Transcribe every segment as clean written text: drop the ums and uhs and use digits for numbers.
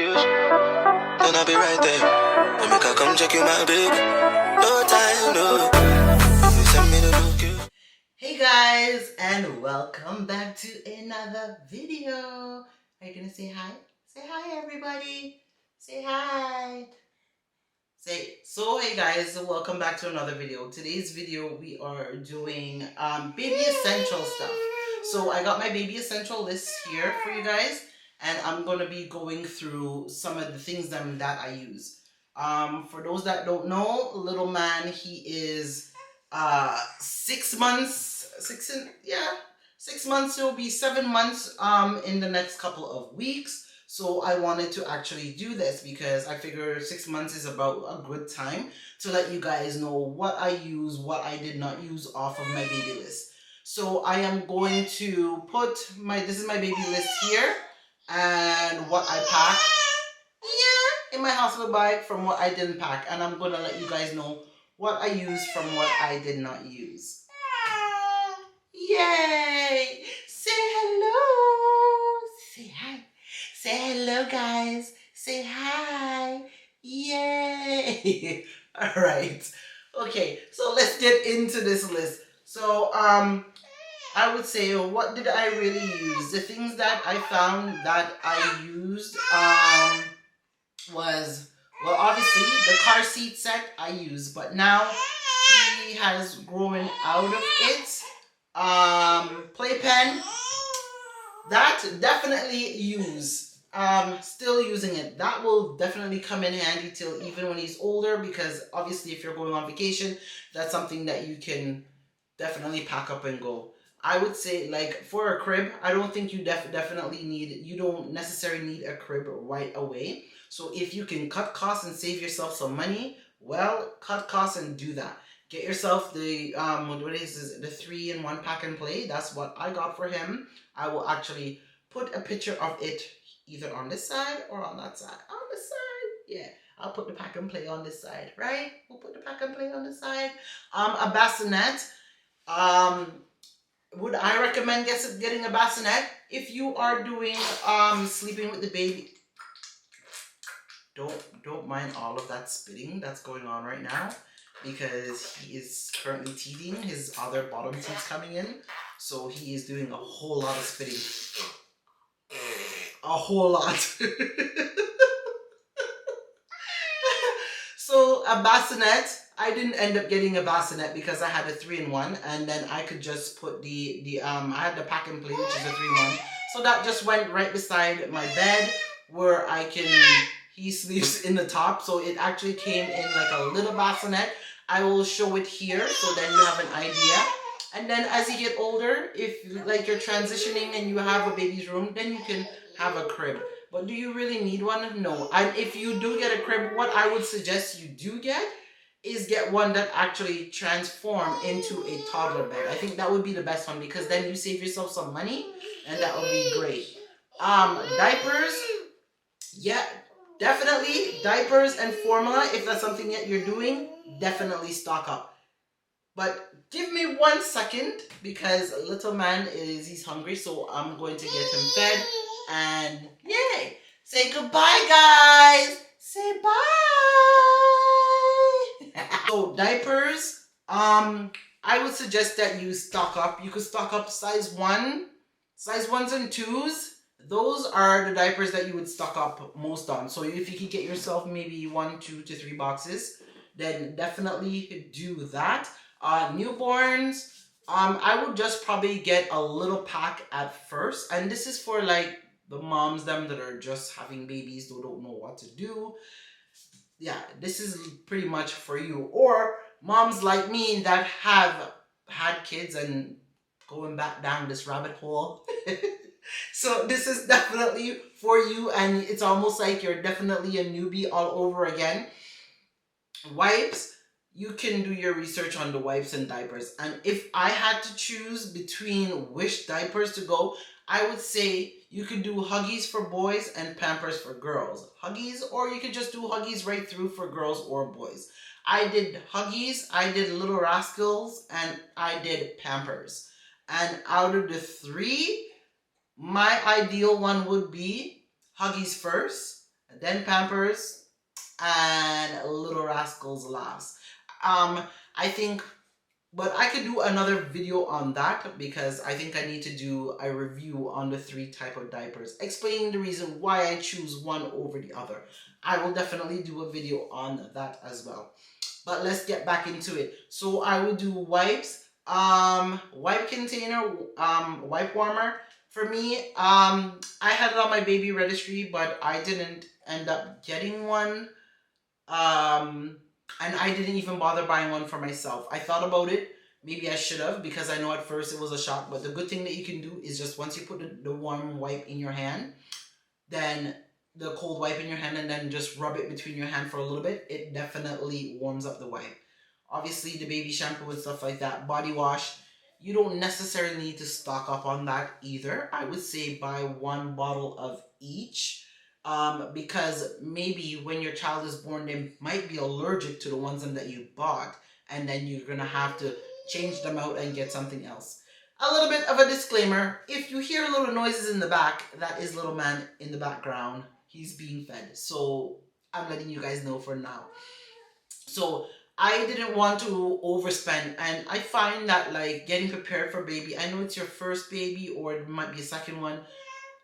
you, then I'll be right there. Let me come check you, my baby. No time, no. You send me the look. Hey guys, and welcome back to another video. Are you gonna say hi? Say hi, everybody. Say hi. Hey guys, welcome back to another video. Today's video we are doing baby essential stuff. So I got my baby essential list here for you guys, and I'm gonna be going through some of the things that I use. For those that don't know, little man, he is 6 months, 6 months. He'll be 7 months in the next couple of weeks. So I wanted to actually do this because I figure 6 months is about a good time to let you guys know what I use, what I did not use off of my baby list. So I am going to put this is my baby list here, and what I packed, in my hospital bag from what I didn't pack. And I'm going to let you guys know what I used from what I did not use. Yay! Say hello! Say hi! Say hello, guys. Say hi. Yay. All right. Okay, so let's get into this list. So, I would say, what did I really use? The things that I found that I used, was, well, obviously, the car seat set I used, but now he has grown out of it. Playpen, that definitely use. Still using it. That will definitely come in handy till even when he's older, because obviously if you're going on vacation, that's something that you can definitely pack up and go. I would say, like, for a crib, I don't think you you don't necessarily need a crib right away. So if you can cut costs and save yourself some money, well, cut costs and do that. Get yourself the the 3-in-1 pack and play. That's what I got for him. I will actually put a picture of it either on this side or on that side. On the side, yeah. I'll put the pack and play on this side, right? We'll put the pack and play on this side. A bassinet. Would I recommend getting a bassinet if you are doing sleeping with the baby? Don't mind all of that spitting that's going on right now, because he is currently teething. His other bottom teeth's coming in, so he is doing a whole lot of spitting. A whole lot. So a bassinet, I didn't end up getting a bassinet because I had a 3-in-1, and then I could just put I had the pack and play, which is a 3-in-1. So that just went right beside my bed where he sleeps in the top. So it actually came in like a little bassinet. I will show it here so then you have an idea. And then as you get older, if like you're transitioning and you have a baby's room, then you can have a crib. But do you really need one? No. And if you do get a crib, what I would suggest you do get is get one that actually transform into a toddler bed. I think that would be the best one, because then you save yourself some money, and that would be great. Diapers, yeah, definitely diapers and formula. If that's something that you're doing, definitely stock up. But give me 1 second, because little man he's hungry, so I'm going to get him fed. And yay! Say goodbye, guys. Say bye. So diapers, I would suggest that you stock up. You could stock up size 1, size 1s and 2s. Those are the diapers that you would stock up most on. So if you could get yourself maybe 1, 2 to 3 boxes, then definitely do that. Newborns, I would just probably get a little pack at first, and this is for like the moms that are just having babies who don't know what to do. Yeah, this is pretty much for you. Or moms like me that have had kids and going back down this rabbit hole. So this is definitely for you, and it's almost like you're definitely a newbie all over again. Wipes, you can do your research on the wipes and diapers. And if I had to choose between which diapers to go, I would say you could do Huggies for boys and Pampers for girls. Huggies, or you could just do Huggies right through for girls or boys. I did Huggies, I did Little Rascals, and I did Pampers. And out of the 3, my ideal one would be Huggies first, then Pampers, and Little Rascals last. I think, but I could do another video on that because I think I need to do a review on the three type of diapers, explaining the reason why I choose one over the other. I will definitely do a video on that as well. But let's get back into it. So I will do wipes, wipe container, wipe warmer. For me, I had it on my baby registry, but I didn't end up getting one. Um, and I didn't even bother buying one for myself. I thought about it. Maybe I should have because I know at first it was a shock. But the good thing that you can do is just once you put the warm wipe in your hand, then the cold wipe in your hand and then just rub it between your hand for a little bit. It definitely warms up the wipe. Obviously, the baby shampoo and stuff like that, body wash, you don't necessarily need to stock up on that either. I would say buy one bottle of each because maybe when your child is born, they might be allergic to the ones that you bought, and then you're going to have to change them out and get something else. A little bit of a disclaimer, if you hear little noises in the back, that is little man in the background. He's being fed. So I'm letting you guys know for now. So I didn't want to overspend, and I find that like getting prepared for baby, I know it's your first baby or it might be a second one,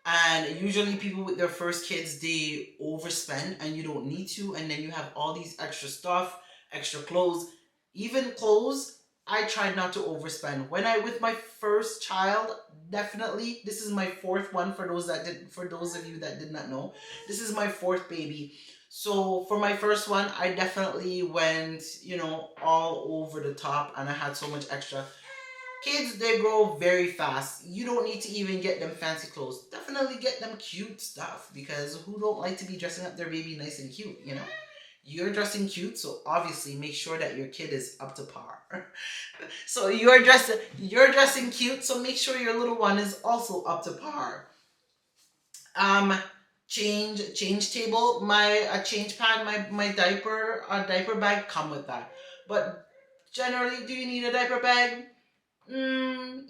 and usually people with their first kids, they overspend and you don't need to, and then you have all these extra stuff, extra clothes, even clothes. I tried not to overspend. When I with my first child, definitely this is my fourth one for those of you that did not know. This is my fourth baby. So for my first one, I definitely went, all over the top and I had so much extra. Kids, they grow very fast. You don't need to even get them fancy clothes. Definitely get them cute stuff because who don't like to be dressing up their baby nice and cute, You're dressing cute, so obviously make sure that your kid is up to par. So you're dressing cute, so make sure your little one is also up to par. Change table, a change pad, my diaper bag come with that. But generally, do you need a diaper bag?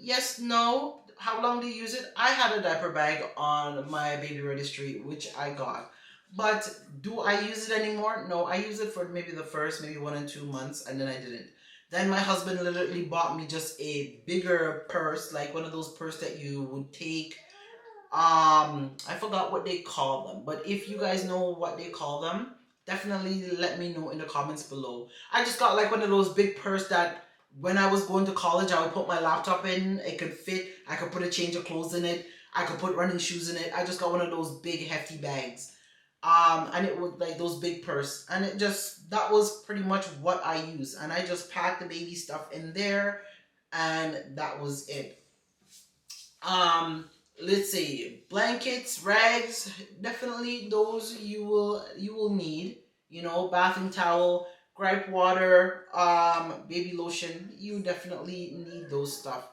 Yes, no. How long do you use it? I had a diaper bag on my baby registry, which I got. But do I use it anymore? No, I use it for maybe the first, maybe 1 and 2 months, and then I didn't. Then my husband literally bought me just a bigger purse, like one of those purse that you would take. I forgot what they call them, but if you guys know what they call them, definitely let me know in the comments below. I just got like one of those big purse that when I was going to college, I would put my laptop in. It could fit. I could put a change of clothes in it. I could put running shoes in it. I just got one of those big hefty bags. And it was like those big purse, and that was pretty much what I used, and I just packed the baby stuff in there, and that was it. Let's see, blankets, rags, definitely those you will need. Bathing towel, gripe water, baby lotion. You definitely need those stuff.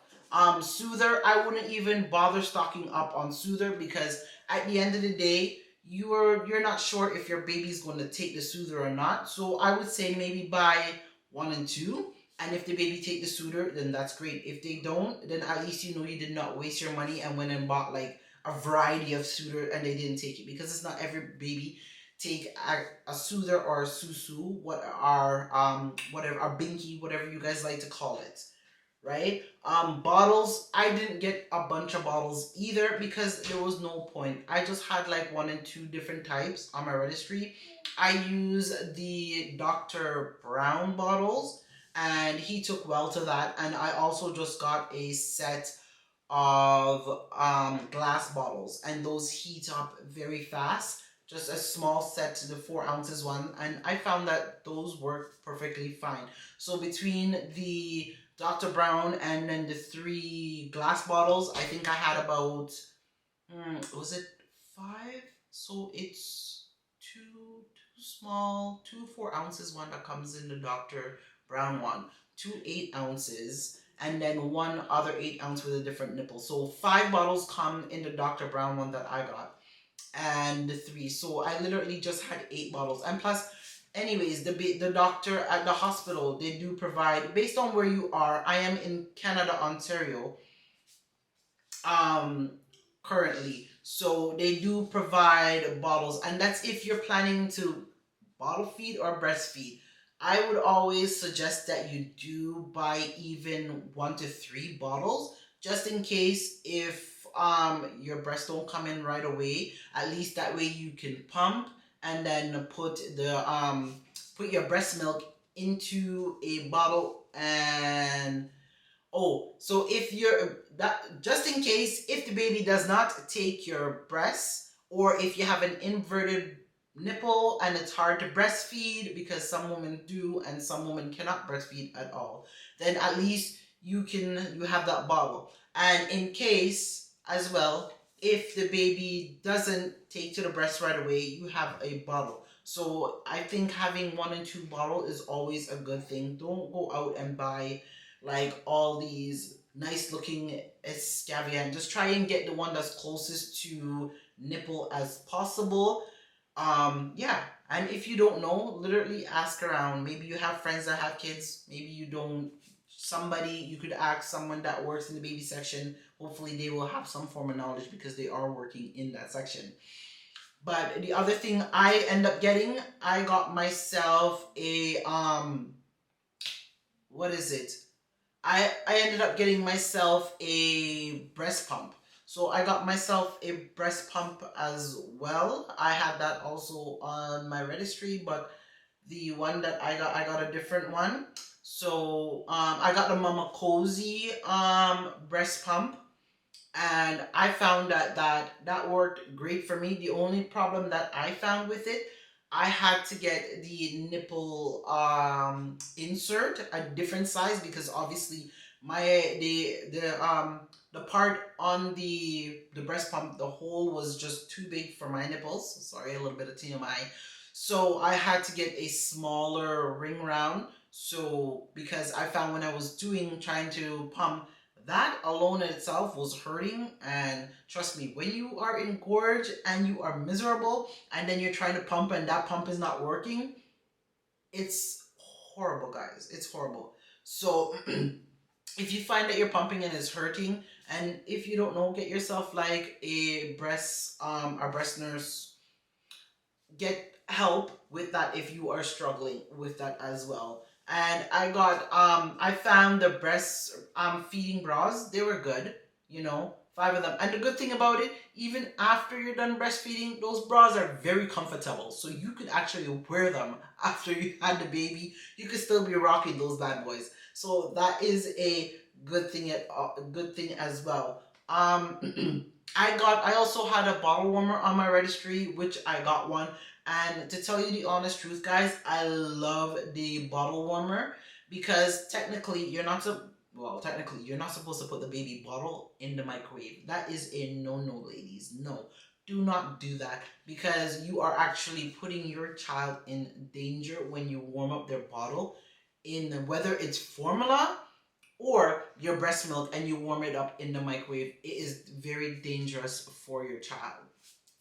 Soother, I wouldn't even bother stocking up on soother because at the end of the day, you're not sure if your baby's going to take the soother or not. So I would say maybe buy 1 and 2. And if the baby take the soother, then that's great. If they don't, then at least you know you did not waste your money and went and bought like a variety of soother and they didn't take it, because it's not every baby take a soother or a susu, whatever, a binky, whatever you guys like to call it, right? Bottles, I didn't get a bunch of bottles either because there was no point. I just had like 1 and 2 different types on my registry. I use the Dr. Brown bottles, and he took well to that. And I also just got a set of glass bottles, and those heat up very fast. Just a small set to the 4 ounces one, and I found that those work perfectly fine. So between the Dr. Brown and then the 3 glass bottles, I think I had about was it 5? So it's two small, 2 4 ounces one that comes in the Dr. Brown one, 2 8 ounces, and then one other 8 ounce with a different nipple. So 5 bottles come in the Dr. Brown one that I got, and the 3. So I literally just had 8 bottles, and plus, anyways, the doctor at the hospital, they do provide based on where you are. I am in Canada, Ontario, currently. So they do provide bottles, and that's if you're planning to bottle feed or breastfeed. I would always suggest that you do buy even 1 to 3 bottles, just in case if your breasts don't come in right away. At least that way you can pump and then put your breast milk into a bottle. And oh, so if you're that, just in case if the baby does not take your breasts, or if you have an inverted nipple and it's hard to breastfeed, because some women do and some women cannot breastfeed at all, then at least you have that bottle. And in case as well, if the baby doesn't take to the breast right away, you have a bottle. So I think having 1 and 2 bottle is always a good thing. Don't go out and buy like all these nice looking Escavian. Just try and get the one that's closest to nipple as possible. Yeah. And if you don't know, literally ask around. Maybe you have friends that have kids. Maybe you don't. Somebody, you could ask someone that works in the baby section. Hopefully they will have some form of knowledge because they are working in that section. But the other thing I end up getting, I got myself a what is it? I ended up getting myself a breast pump. So I got myself a breast pump as well. I had that also on my registry, but the one that I got a different one. So I got the Mama Cozy breast pump, and I found that worked great for me. The only problem that I found with it, I had to get the nipple insert a different size, because obviously my the part on the breast pump, the hole was just too big for my nipples. Sorry, a little bit of TMI. So I had to get a smaller ring round. So because I found when I was trying to pump, that alone in itself was hurting. And trust me, when you are engorged and you are miserable and then you're trying to pump and that pump is not working, it's horrible, guys. It's horrible. So if you find that you're pumping and it's hurting, and if you don't know, get yourself like a breast nurse. Get help with that if you are struggling with that as well. And I found the breast feeding bras. They were good, 5 of them. And the good thing about it, even after you're done breastfeeding, those bras are very comfortable, so you could actually wear them after you had the baby. You could still be rocking those bad boys. So that is a good thing as well. I also had a bottle warmer on my registry, which I got one. And to tell you the honest truth, guys, I love the bottle warmer, because technically you're not supposed to put the baby bottle in the microwave. That is a no-no, ladies. No, do not do that, because you are actually putting your child in danger when you warm up their bottle, in whether it's formula or your breast milk, and you warm it up in the microwave. It is very dangerous for your child.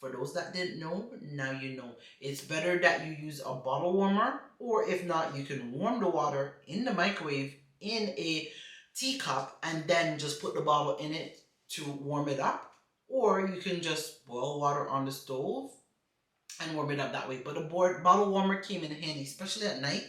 For those that didn't know, now you know. It's better that you use a bottle warmer, or if not, you can warm the water in the microwave in a teacup and then just put the bottle in it to warm it up. Or you can just boil water on the stove and warm it up that way. But a bottle warmer came in handy, especially at night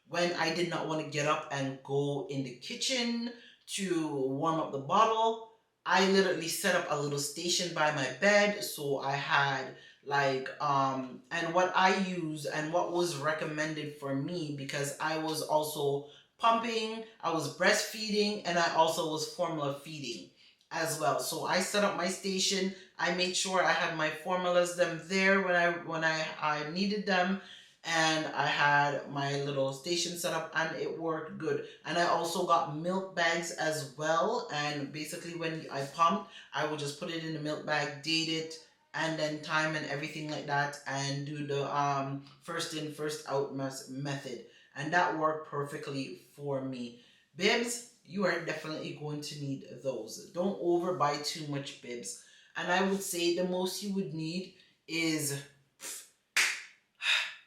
when I did not want to get up and go in the kitchen to warm up the bottle. I literally set up a little station by my bed, so I had and what I use and what was recommended for me, because I was also pumping, I was breastfeeding, and I also was formula feeding as well. So I set up my station. I made sure I had my formulas them there when I needed them, and I had my little station set up, and it worked good. And I also got milk bags as well, and basically when I pumped, I would just put it in the milk bag, date it, and then time and everything like that, and do the first in first out method, and that worked perfectly for me. Bibs, you are definitely going to need those. Don't overbuy too much bibs. And I would say the most you would need is,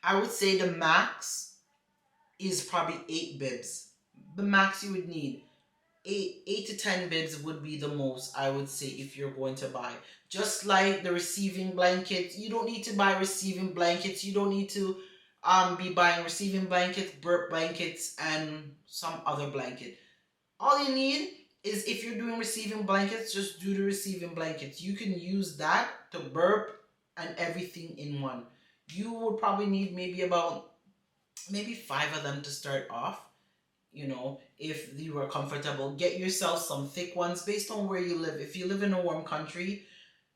I would say the max is probably 8 bibs. The max you would need. eight to 10 bibs would be the most, I would say, if you're going to buy. Just like the receiving blankets, you don't need to buy receiving blankets. You don't need to be buying receiving blankets, burp blankets, and some other blanket. All you need is, if you're doing receiving blankets, just do the receiving blankets. You can use that to burp and everything in one. You would probably need maybe 5 of them to start off. If you are comfortable, get yourself some thick ones based on where you live. If you live in a warm country,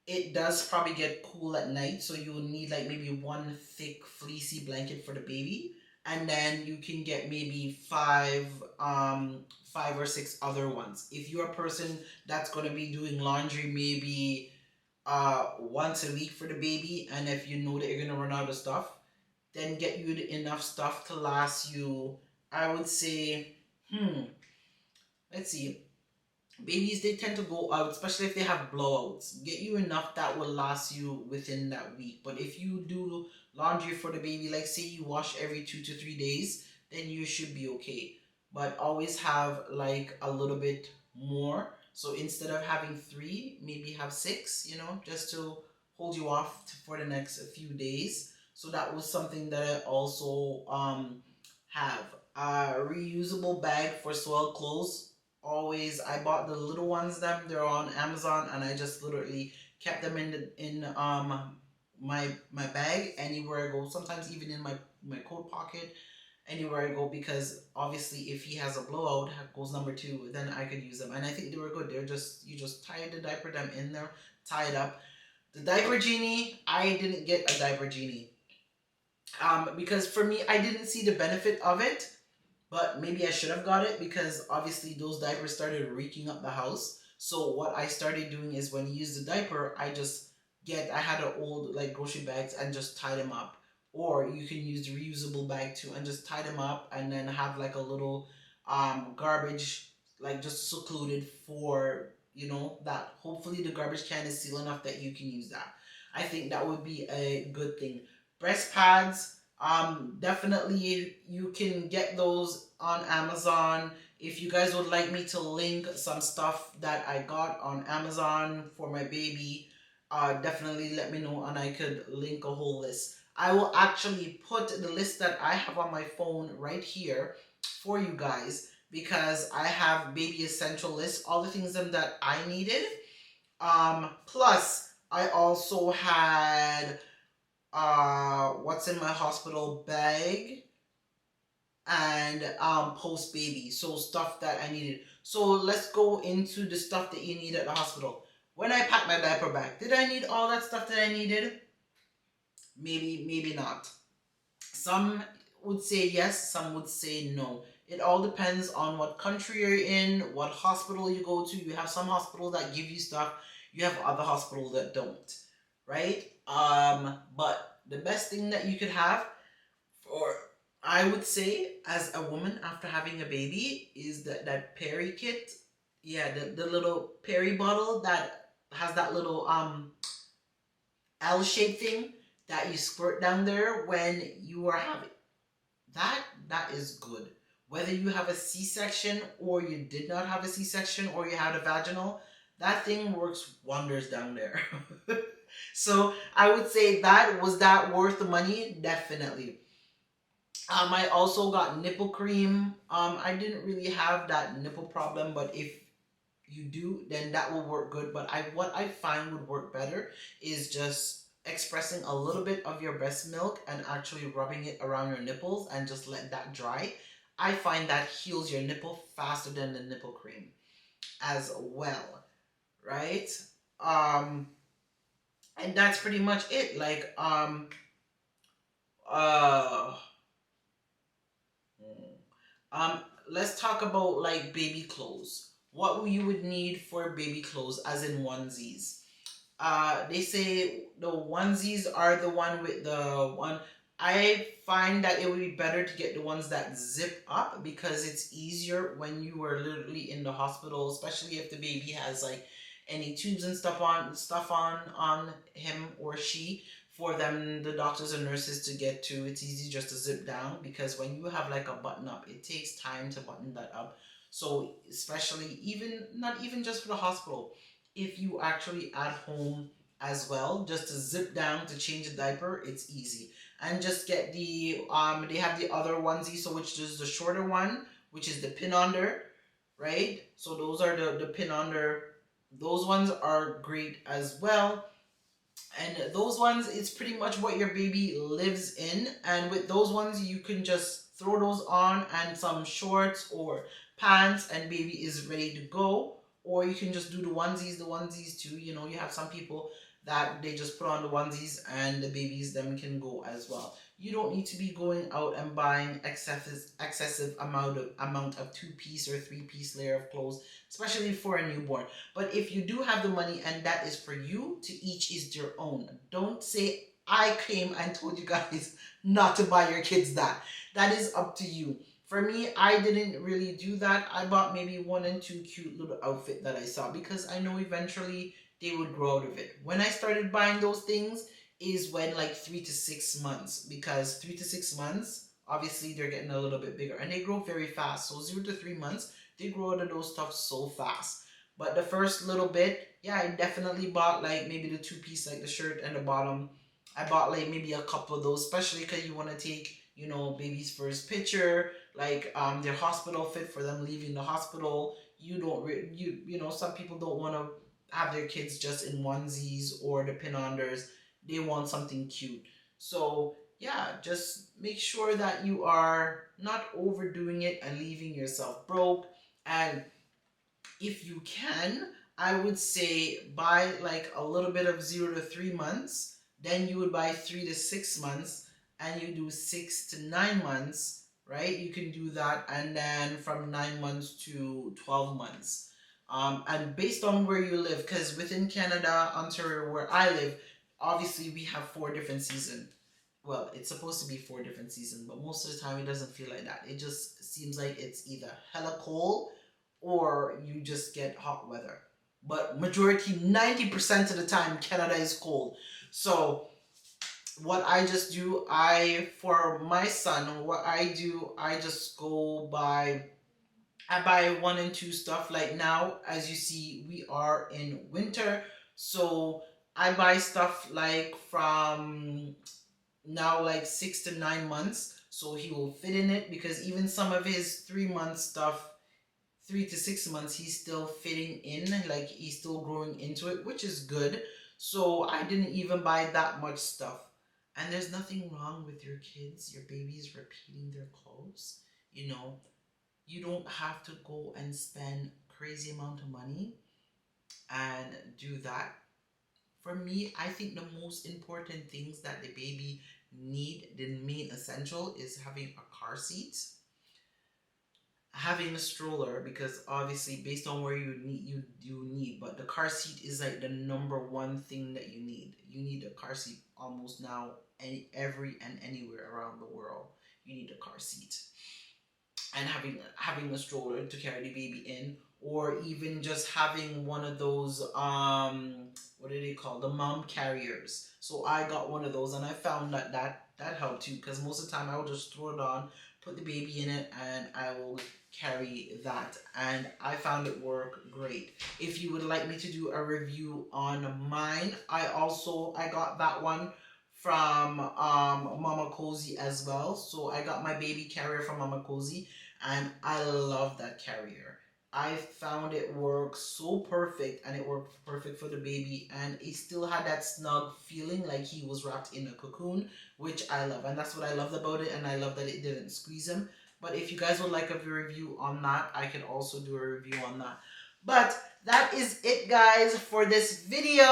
it does probably get cool at night, so you will need like maybe one thick fleecy blanket for the baby, and then you can get maybe five or six other ones. If you're a person that's going to be doing laundry maybe once a week for the baby, and if you know that you're going to run out of stuff, then get you enough stuff to last you, I would say, let's see, babies, they tend to go out, especially if they have blowouts. Get you enough that will last you within that week. But if you do laundry for the baby, like say you wash every 2 to 3 days, then you should be okay. But always have like a little bit more. So instead of having 3, maybe have 6, just to hold you off for the next few days. So that was something that I also have. A reusable bag for soiled clothes. Always, I bought the little ones, they're on Amazon, and I just literally kept them in my bag anywhere I go. Sometimes even in my coat pocket, anywhere I go, because obviously if he has a blowout, goes number 2, then I could use them. And I think they were good. You just tie the diaper them in there, tie it up. The diaper genie, I didn't get a diaper genie. Because for me, I didn't see the benefit of it, but maybe I should have got it, because obviously those diapers started reeking up the house. So what I started doing is, when you use the diaper, I had an old like grocery bags and just tie them up. Or you can use the reusable bag too and just tie them up, and then have like a little garbage, like just secluded for, that hopefully the garbage can is sealed enough that you can use that. I think that would be a good thing. Breast pads, definitely you can get those on Amazon. If you guys would like me to link some stuff that I got on Amazon for my baby, definitely let me know, and I could link a whole list. I will actually put the list that I have on my phone right here for you guys, because I have baby essential list, all the things that I needed. Plus I also had what's in my hospital bag, and post baby, so stuff that I needed. So let's go into the stuff that you need at the hospital. When I packed my diaper bag, did I need all that stuff that I needed? Maybe not. Some would say yes, some would say no. It all depends on what country you're in, what hospital you go to. You have some hospitals that give you stuff, you have other hospitals that don't, right? But the best thing that you could have, or I would say, as a woman after having a baby, is that peri kit. Yeah, the little peri bottle that has that little L-shaped thing that you squirt down there when you are having that. That is good. Whether you have a C-section or you did not have a C-section, or you had a vaginal, that thing works wonders down there. So I would say, was that worth the money? Definitely. I also got nipple cream. I didn't really have that nipple problem, but if you do, then that will work good. But what I find would work better is just expressing a little bit of your breast milk and actually rubbing it around your nipples and just let that dry. I find that heals your nipple faster than the nipple cream as well, right? Um, and that's pretty much it. Like, uh, Um, let's talk about like baby clothes. What you would need for baby clothes, as in onesies. They say the onesies are the one with the one. I find that it would be better to get the ones that zip up, because it's easier when you are literally in the hospital, especially if the baby has like any tubes and stuff on him or she, for them, the doctors and nurses, to get to. It's easy just to zip down, because when you have like a button up, it takes time to button that up. So especially even not even just for the hospital, if you actually at home as well, just to zip down to change a diaper, it's easy. And just get the they have the other onesie, so which is the shorter one, which is the pin under, right? So those are the pin under. Those ones are great as well. And those ones, it's pretty much what your baby lives in. And with those ones, you can just throw those on and some shorts or pants, and baby is ready to go. Or you can just do the onesies too. You know, you have some people that they just put on the onesies and the babies then can go as well. You don't need to be going out and buying excessive amount of two-piece or three-piece layer of clothes, especially for a newborn. But if you do have the money and that is for you, to each is their own. Don't say, I came and told you guys not to buy your kids that. That is up to you. For me, I didn't really do that. I bought maybe one and two cute little outfit that I saw because I know eventually they would grow out of it. When I started buying those things is when like 3 to 6 months, because 3 to 6 months, obviously they're getting a little bit bigger and they grow very fast. So 0 to 3 months, they grow out of those stuff so fast. But the first little bit, yeah, I definitely bought like maybe the two-piece, like the shirt and the bottom. I bought like maybe a couple of those, especially because you want to take, you know, baby's first picture, like their hospital fit for them leaving the hospital. You don't, you know, some people don't want to have their kids just in onesies or the pin unders. They want something cute. So yeah, just make sure that you are not overdoing it and leaving yourself broke. And if you can, I would say buy like a little bit of 0 to 3 months. Then you would buy 3 to 6 months, and you do 6 to 9 months, right? You can do that, and then from 9 months to 12 months. And based on where you live, because within Canada, Ontario, where I live, obviously we have 4 different seasons. Well, it's supposed to be 4 different seasons, but most of the time it doesn't feel like that. It just seems like it's either hella cold or you just get hot weather. But majority, 90% of the time, Canada is cold. So what I just do, for my son, what I do, I just go by, I buy one and two stuff. Like now, as you see, we are in winter. So I buy stuff like from now like 6 to 9 months. So he will fit in it, because even some of his 3 month stuff, 3 to 6 months, he's still fitting in, like he's still growing into it, which is good. So I didn't even buy that much stuff. And there's nothing wrong with your kids, your babies repeating their clothes. You know, you don't have to go and spend crazy amount of money and do that. For me, I think the most important things that the baby need, the main essential, is having a car seat, having a stroller, because obviously based on where you need, but the car seat is like the number one thing that you need. You need a car seat almost now, every and anywhere around the world. You need a car seat, and having a stroller to carry the baby in, or even just having one of those what do they call, the mom carriers. So I got one of those, and I found that helped too, because most of the time I will just throw it on, put the baby in it, and I will carry that, and I found it work great. If you would like me to do a review on mine, I got that one from Mama Cozy as well. So I got my baby carrier from Mama Cozy, and I love that carrier. I found it works so perfect, and it worked perfect for the baby, and it still had that snug feeling like he was wrapped in a cocoon, which I love, and that's what I loved about it, and I love that it didn't squeeze him. But if you guys would like a review on that, I can also do a review on that. But that is it, guys, for this video.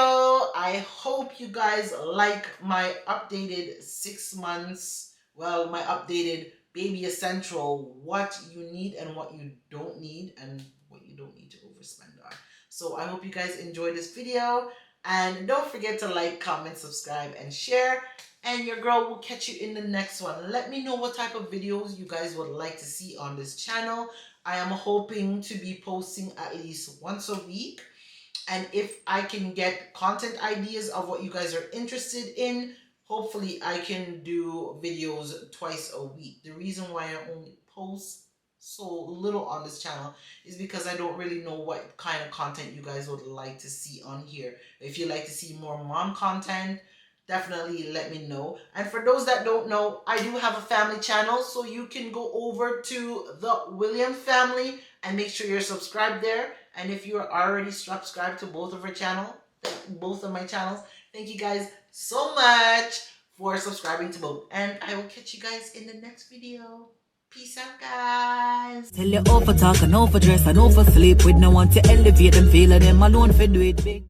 I hope you guys like my updated 6 months, well, my updated baby essential, what you need and what you don't need, and what you don't need to overspend on. So I hope you guys enjoyed this video, and don't forget to like, comment, subscribe, and share. And your girl will catch you in the next one. Let me know what type of videos you guys would like to see on this channel. I am hoping to be posting at least once a week. And if I can get content ideas of what you guys are interested in, hopefully I can do videos twice a week. The reason why I only post so little on this channel is because I don't really know what kind of content you guys would like to see on here. If you like to see more mom content, definitely let me know. And for those that don't know, I do have a family channel, so you can go over to the William family and make sure you're subscribed there. And if you're already subscribed to both of my channels, thank you guys so much for subscribing to both. And I will catch you guys in the next video. Peace out, guys. Tell you over talk and over dress and over sleep with no one to elevate them, feeling them alone for do it big.